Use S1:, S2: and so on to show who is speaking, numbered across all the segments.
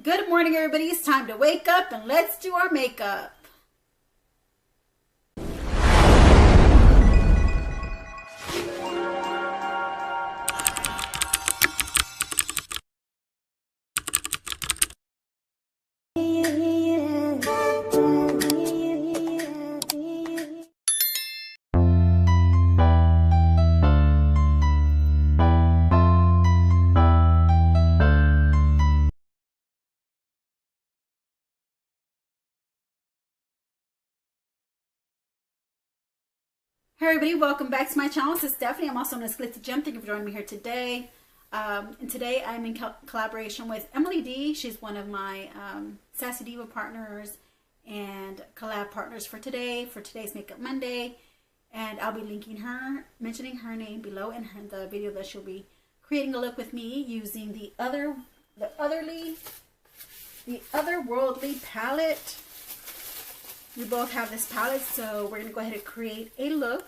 S1: Good morning, everybody. It's time to wake up and let's do our makeup. Hey everybody, welcome back to my channel. This is Stephanie. I'm also known as GLITZYGEM. Thank you for joining me here today. And today I'm in collaboration with Emily D. She's one of my Sassy Diva partners and collab partners for today's Makeup Monday. And I'll be linking her, mentioning her name below in the video that she'll be creating a look with me using the Otherworldly palette. We both have this palette, so we're going to go ahead and create a look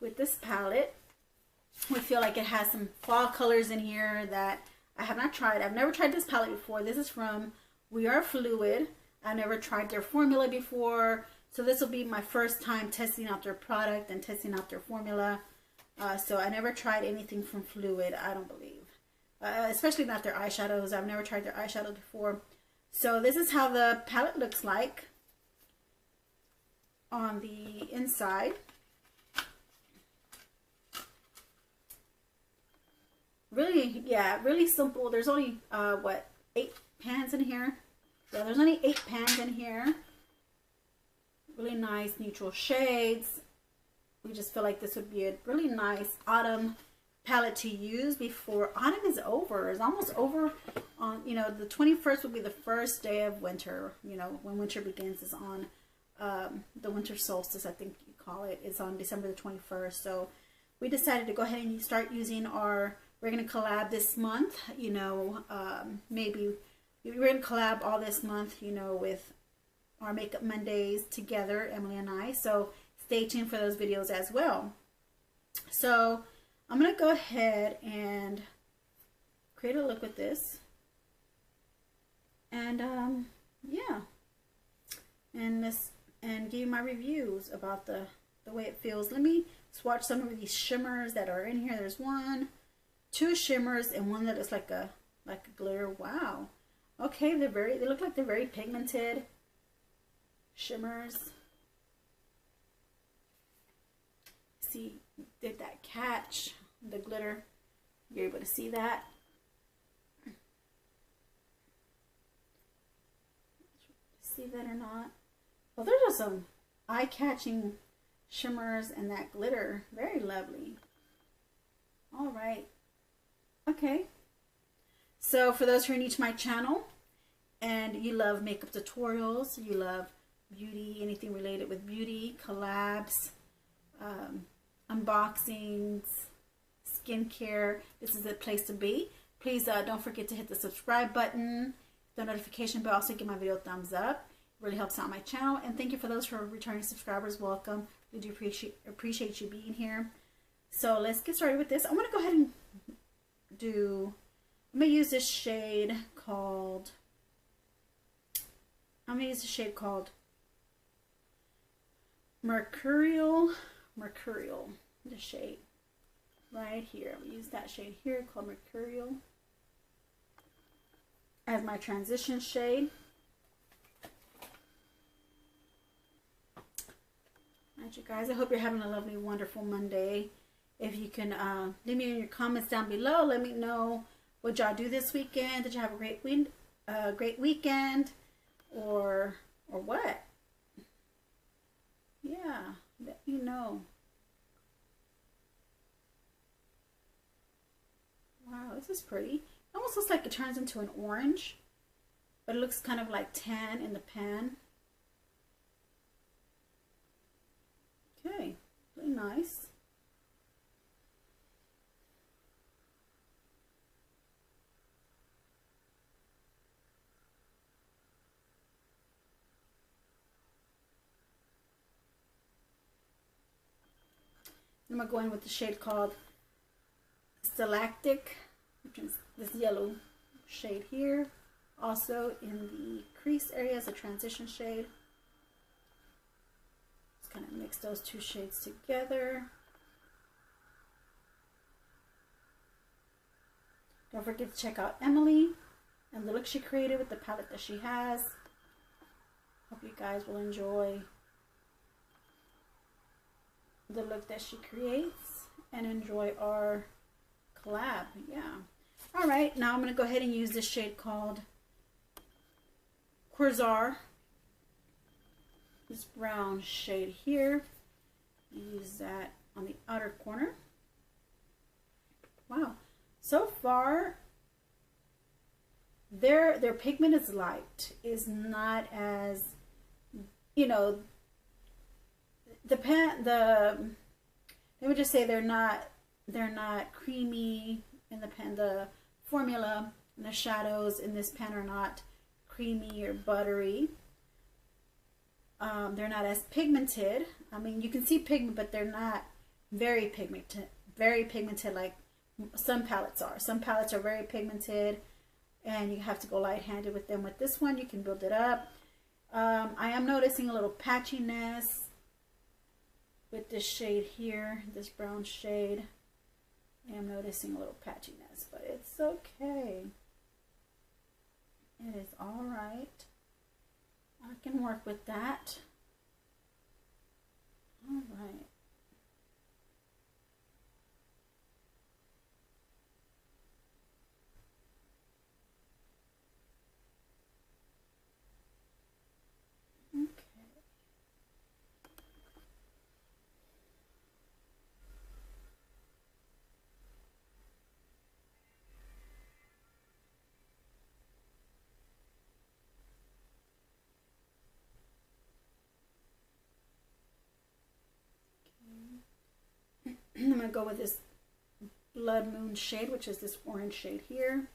S1: with this palette. We feel like it has some fall colors in here that I have not tried. I've never tried this palette before. This is from Fluide. I've never tried their formula before, so this will be my first time testing out their product and testing out their formula. So I never tried anything from Fluide, I don't believe. Especially not their eyeshadows. I've never tried their eyeshadows before. So this is how the palette looks like on the inside. Really, yeah, really simple. There's only what, 8 pans in here? Yeah, there's only 8 pans in here. Really nice neutral shades. We just feel like this would be a really nice autumn palette to use before autumn is over. It's almost over. On, you know, the 21st will be the first day of winter. You know, when winter begins is on the winter solstice, I think you call it. It's on December the 21st. So we decided to go ahead and start using we're going to collab this month, you know, maybe we're going to collab all this month, you know, with our Makeup Mondays together, Emily and I. So stay tuned for those videos as well. So I'm going to go ahead and create a look with this. And yeah. And give you my reviews about the way it feels. Let me swatch some of these shimmers that are in here. There's 2 shimmers and one that is like a glitter. Wow. Okay, they look like they're very pigmented shimmers. See, did that catch the glitter? You're able to see that. See that or not? Well, there's just some eye-catching shimmers and that glitter. Very lovely. All right. Okay. So for those who are new to my channel and you love makeup tutorials, you love beauty, anything related with beauty, collabs, unboxings, skincare, this is the place to be. Please don't forget to hit the subscribe button, the notification bell, also give my video a thumbs up. It really helps out my channel. And thank you for those who are returning subscribers. Welcome. We do appreciate you being here. So let's get started with this. I'm going to go ahead and I'm going to use this shade called, Mercurial, the shade right here. I'm going to use that shade here called Mercurial as my transition shade. Alright, you guys, I hope you're having a lovely, wonderful Monday. If you can leave me in your comments down below, let me know what y'all do this weekend. Did you have a great weekend, or what? Yeah, let me know. Wow, this is pretty. It almost looks like it turns into an orange, but it looks kind of like tan in the pan. Okay, really nice. I'm going to go in with the shade called Stalactic, which is this yellow shade here. Also in the crease area is a transition shade. Just kind of mix those two shades together. Don't forget to check out Emily and the look she created with the palette that she has. Hope you guys will enjoy the look that she creates and enjoy our collab. Yeah. All right, now I'm going to go ahead and use this shade called Quasar. This brown shade here. Use that on the outer corner. Wow. So far, their pigment is light. Is not as, you know, let me just say they're not creamy in the pen. The formula and the shadows in this pen are not creamy or buttery. They're not as pigmented. I mean, you can see pigment, but they're not very pigmented. Very pigmented like some palettes are. Some palettes are very pigmented, and you have to go light-handed with them. With this one, you can build it up. I am noticing a little patchiness with this shade here, this brown shade. I am noticing a little patchiness, but it's okay. It is all right. I can work with that. All right. I'm going to go with this Blood Moon shade, which is this orange shade here.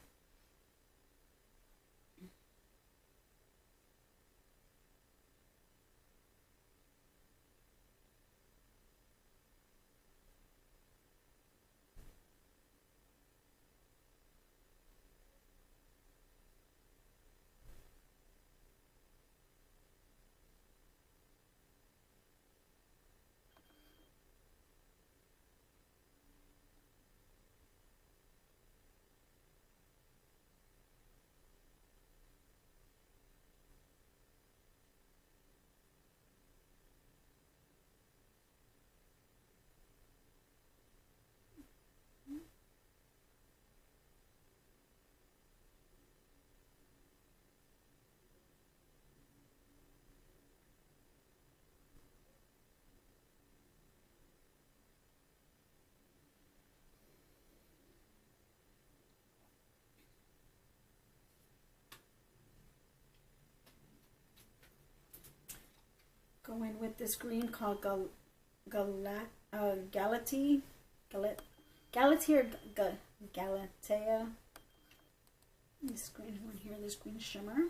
S1: Go in with this green called Galatea or Galatea. This green one here, this green shimmer.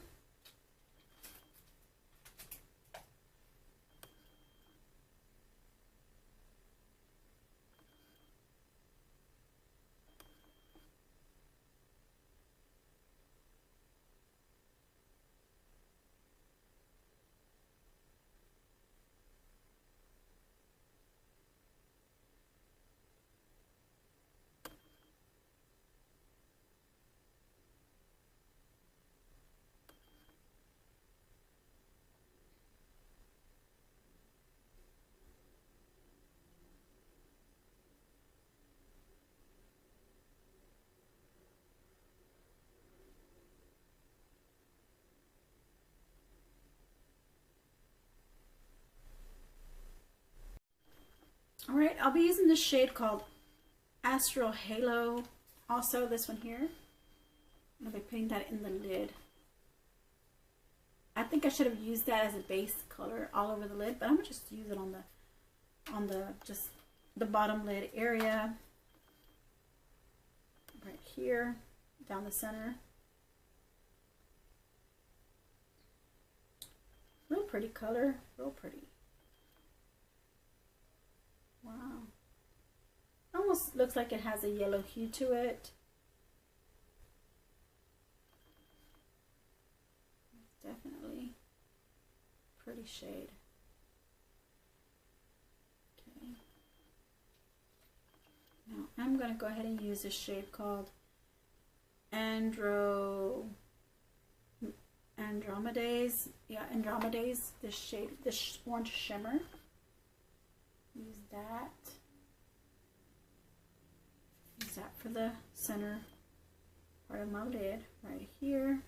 S1: All right, I'll be using this shade called Astral Halo. Also, this one here. I'll be putting that in the lid. I think I should have used that as a base color all over the lid, but I'm gonna just use it on the bottom lid area, right here, down the center. Real pretty color, real pretty. Wow. Almost looks like it has a yellow hue to it. definitely a pretty shade. Okay. Now I'm going to go ahead and use this shade called Andromeda's. Yeah, Andromeda's. This shade, this orange shimmer. Use that. Use that for the center part of my lid right here.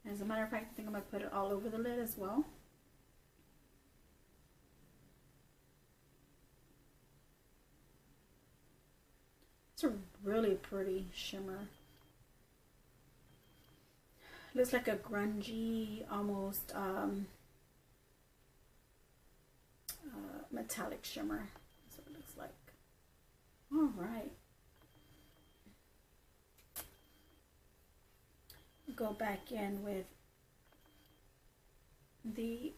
S1: As a matter of fact, I think I'm going to put it all over the lid as well. It's a really pretty shimmer. Looks like a grungy, almost metallic shimmer. That's what it looks like. All right. Go back in with the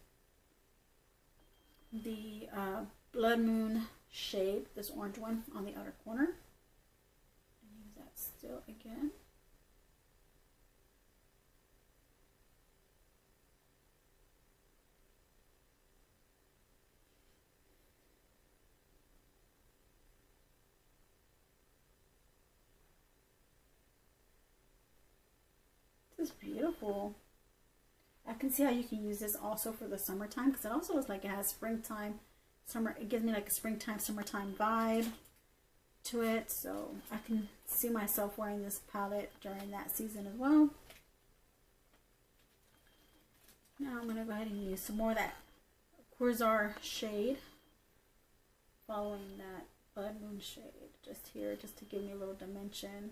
S1: Blood Moon shade, this orange one on the outer corner. And use that still again. This is beautiful. I can see how you can use this also for the summertime, because it also looks like it has springtime, summer. It gives me like a springtime, summertime vibe to it. So I can see myself wearing this palette during that season as well. Now I'm going to go ahead and use some more of that Quasar shade, following that Blood Moon shade just here, just to give me a little dimension.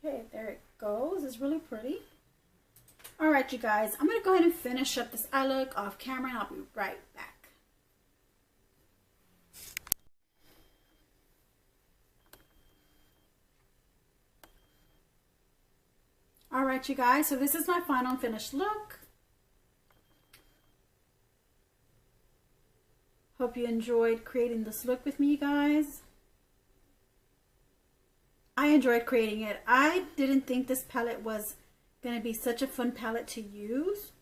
S1: Okay, there it goes. It's really pretty. All right, you guys, I'm going to go ahead and finish up this eye look off camera, and I'll be right back. All right, you guys, so this is my final finished look. Hope you enjoyed creating this look with me, you guys. I enjoyed creating it. I didn't think this palette was going to be such a fun palette to use,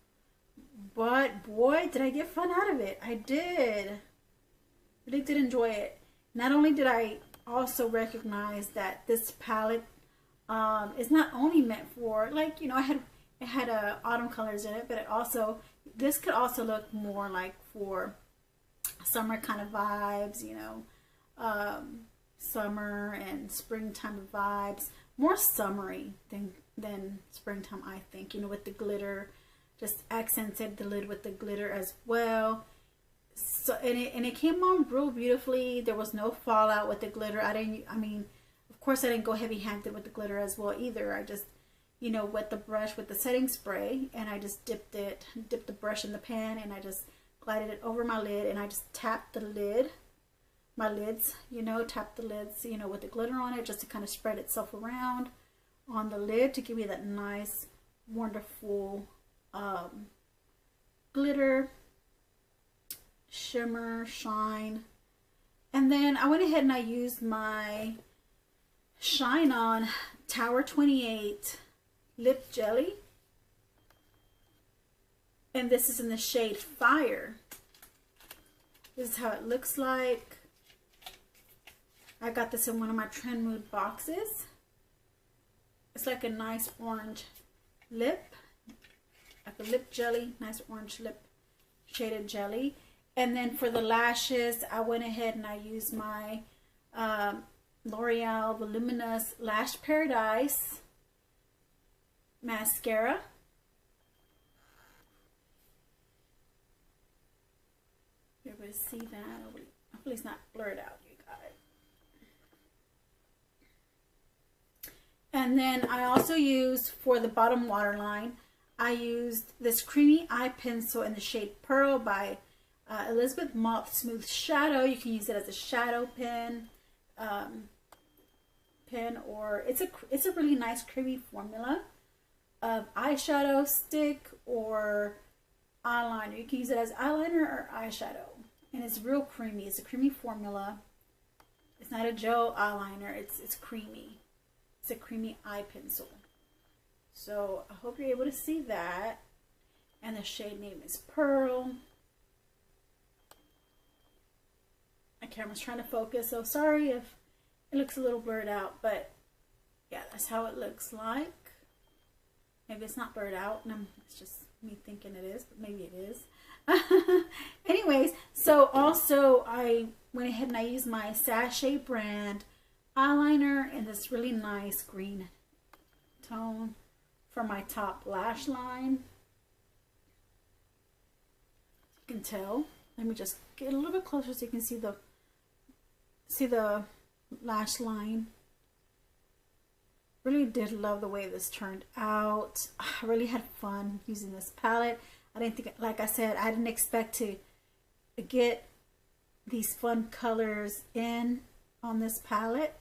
S1: but boy, did I get fun out of it. I did. Really did enjoy it. Not only did I also recognize that this palette is not only meant for, like, you know, it had autumn colors in it, but it also, this could also look more like for summer kind of vibes, you know, summer and springtime vibes, more summery than springtime, I think, you know, with the glitter, just accented the lid with the glitter as well. So and it came on real beautifully. There was no fallout with the glitter. I mean, of course I didn't go heavy-handed with the glitter as well either. I just, you know, wet the brush with the setting spray, and I just dipped the brush in the pan, and I just glided it over my lid, and I just tapped the lid, my lids, you know, tap the lids, you know, with the glitter on it, just to kind of spread itself around on the lid to give me that nice, wonderful glitter, shimmer, shine. And then I went ahead and I used my Shine On Tower 28 lip jelly, and this is in the shade Fire. This is how it looks like. I got this in one of my Trend Mood boxes. It's like a nice orange lip, like a lip jelly, nice orange lip shaded jelly. And then for the lashes, I went ahead and I used my L'Oreal Voluminous Lash Paradise mascara. You're able to see that. Hopefully it's not blurred out, you guys. And then I also used, for the bottom waterline, I used this creamy eye pencil in the shade Pearl by Elizabeth Moth Smooth Shadow. You can use it as a shadow pen, or it's a really nice creamy formula of eyeshadow stick or eyeliner. You can use it as eyeliner or eyeshadow, and it's real creamy. It's a creamy formula. It's not a gel eyeliner. It's creamy. It's a creamy eye pencil. So I hope you're able to see that. And the shade name is Pearl. My camera's trying to focus, so sorry if it looks a little blurred out, but yeah, that's how it looks like. Maybe it's not blurred out, and it's just me thinking it is, but maybe it is. Anyways, so also I went ahead and I used my Sachet brand eyeliner in this really nice green tone for my top lash line. You can tell. Let me just get a little bit closer so you can see the lash line. Really did love the way this turned out. I really had fun using this palette. I didn't think, like I said, I didn't expect to get these fun colors in on this palette.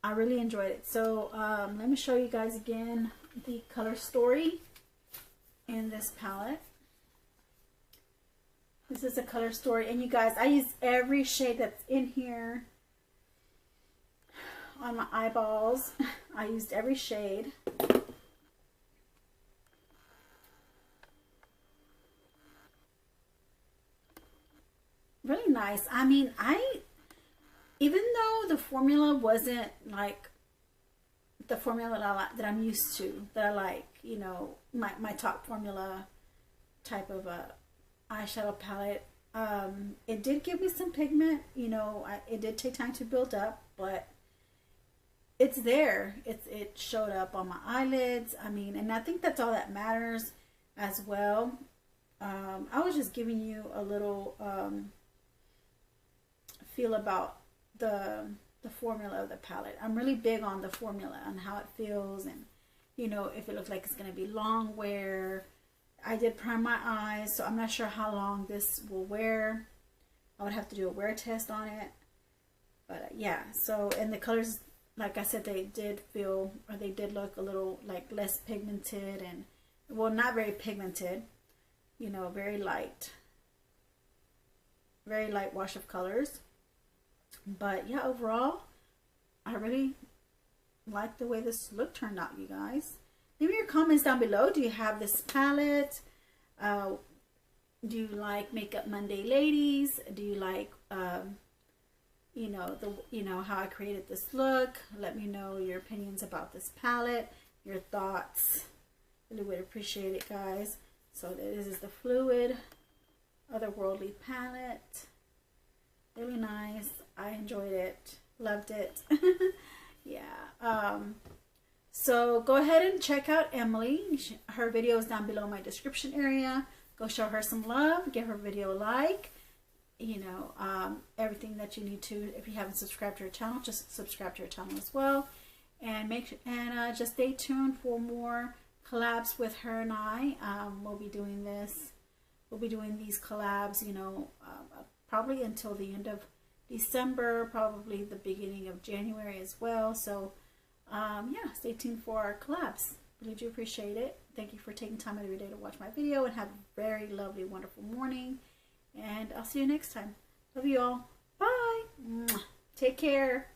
S1: I really enjoyed it. So let me show you guys again the color story in this palette. This is a color story, and you guys, I used every shade that's in here on my eyeballs. I used every shade. Really nice. I mean, even though the formula wasn't like the formula that I'm used to, that I like, you know, my top formula type of a eyeshadow palette, it did give me some pigment, you know. It did take time to build up, but it's there. It showed up on my eyelids. I mean, and I think that's all that matters as well. I was just giving you a little feel about the formula of the palette. I'm really big on the formula and how it feels, and you know, if it looks like it's going to be long wear. I did prime my eyes, so I'm not sure how long this will wear. I would have to do a wear test on it, but yeah. So, and the colors, like I said, they did feel, or they did look a little like less pigmented, and well, not very pigmented, you know, very light wash of colors. But yeah, overall, I really like the way this look turned out, you guys. Leave me your comments down below. Do you have this palette? Do you like Makeup Monday ladies? Do you like, you know, how I created this look? Let me know your opinions about this palette, your thoughts. Really would appreciate it, guys. So this is the Fluide Otherworldly palette. Really nice. I enjoyed it. Loved it. Yeah. So go ahead and check out Emily. Her video is down below in my description area. Go show her some love. Give her video a like. You know, everything that you need to. If you haven't subscribed to her channel, just subscribe to her channel as well. And just stay tuned for more collabs with her and I. We'll be doing this. We'll be doing these collabs, you know, probably until the end of December, probably the beginning of January as well. So yeah, stay tuned for our collabs. Really do appreciate it. Thank you for taking time out of your day to watch my video, and have a very lovely, wonderful morning. And I'll see you next time. Love you all. Bye. Take care.